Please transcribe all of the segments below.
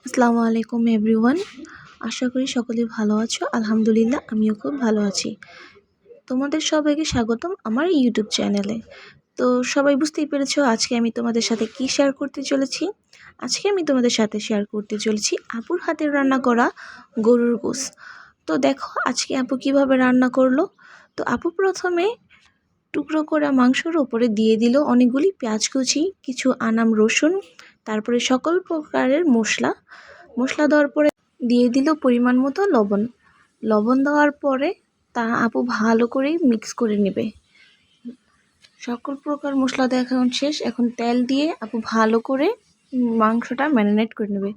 আসসালামু আলাইকুম এভরিওয়ান। আশা করি সকলে ভালো আছো। আলহামদুলিল্লাহ আমিও খুব ভালো আছি। তোমাদের সবাইকে স্বাগতম আমার ইউটিউব চ্যানেলে। তো সবাই বুঝতেই পেরেছো আজকে আমি তোমাদের সাথে কি শেয়ার করতে চলেছি। আজকে আমি তোমাদের সাথে শেয়ার করতে চলেছি আপুর হাতের রান্না করা গরুর গোশ। তো দেখো আজকে আপু কিভাবে রান্না করলো। তো আপু প্রথমে টুকরো করা মাংসের উপরে দিয়ে দিল অনেকগুলি পেঁয়াজ কুচি, কিছু আনাম রসুন, তারপরে সকল প্রকারের মশলা দেওয়ার পরে দিয়ে দিল পরিমাণ মতো লবণ দেওয়ার পরে তা আপু ভালো করে মিক্স করে নেবে। সকল প্রকার মশলা দেওয়া এখন শেষ। এখন তেল দিয়ে আপু ভালো করে মাংসটা ম্যারিনেট করে নেবে।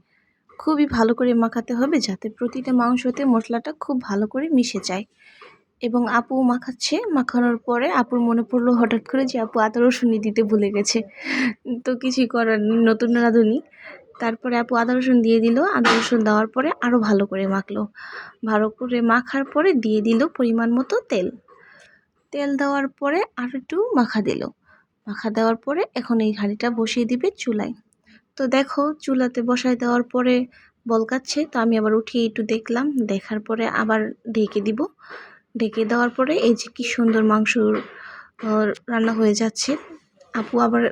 খুবই ভালো করে মাখাতে হবে যাতে প্রতিটা মাংসতে মশলাটা খুব ভালো করে মিশে যায়। এবং আপু মাখানোর পরে আপুর মনে পড়লো হঠাৎ করে যে আপু আদা রসুন দিতে ভুলে গেছে। তো কিছুই করার নেই, নতুন রাঁধুনি। তারপরে আপু আদা রসুন দিয়ে দিল। আদা রসুন দেওয়ার পরে আরও ভালো করে মাখলো। ভালো করে মাখার পরে দিয়ে দিল পরিমাণ মতো তেল দেওয়ার পরে আর একটু মাখা দেওয়ার পরে এখন এই হাঁড়িটা বসিয়ে দিবে চুলায়। তো দেখো চুলাতে বসায় দেওয়ার পরে বলকাচ্ছে। তো আমি আবার উঠিয়ে একটু দেখলাম, দেখার পরে আবার ঢেকে দেওয়ার পরে এই যে কি সুন্দর মাংস রান্না হয়ে যাচ্ছে। আপু আবার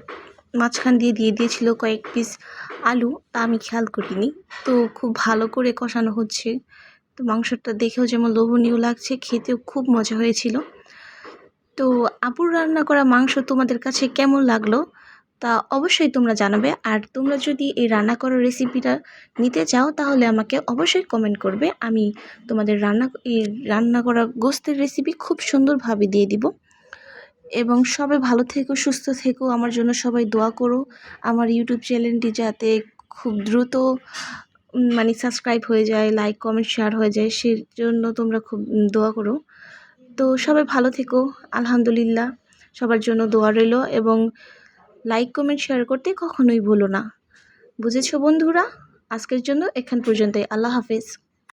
মাঝখান দিয়ে দিয়েছিল কয়েক পিস আলু, তা আমি খেয়াল করিনি। তো খুব ভালো করে কষানো হচ্ছে। তো মাংসটা দেখেও যেমন লোভনীয় লাগছে, খেতেও খুব মজা হয়েছিল। তো আপুর রান্না করা মাংস তোমাদের কাছে কেমন লাগলো তা অবশ্যই তোমরা জানাবে। আর তোমরা যদি এই রান্না করার রেসিপিটা নিতে চাও তাহলে আমাকে অবশ্যই কমেন্ট করবে। আমি তোমাদের এই রান্না করা গোশতের রেসিপি খুব সুন্দরভাবে দিয়ে দিব। এবং সবাই ভালো থেকো, সুস্থ থেকো, আমার জন্য সবাই দোয়া করো। আমার ইউটিউব চ্যানেলটি যাতে খুব দ্রুত সাবস্ক্রাইব হয়ে যায়, লাইক কমেন্ট শেয়ার হয়ে যায়, সেজন্য তোমরা খুব দোয়া করো। তো সবাই ভালো থেকো। আলহামদুলিল্লাহ সবার জন্য দোয়া রইল। এবং লাইক কমেন্ট শেয়ার করতে কখনোই ভুলো না। বুঝেছো বন্ধুরা? আজকের জন্য এখান পর্যন্তই। আল্লাহ হাফেজ।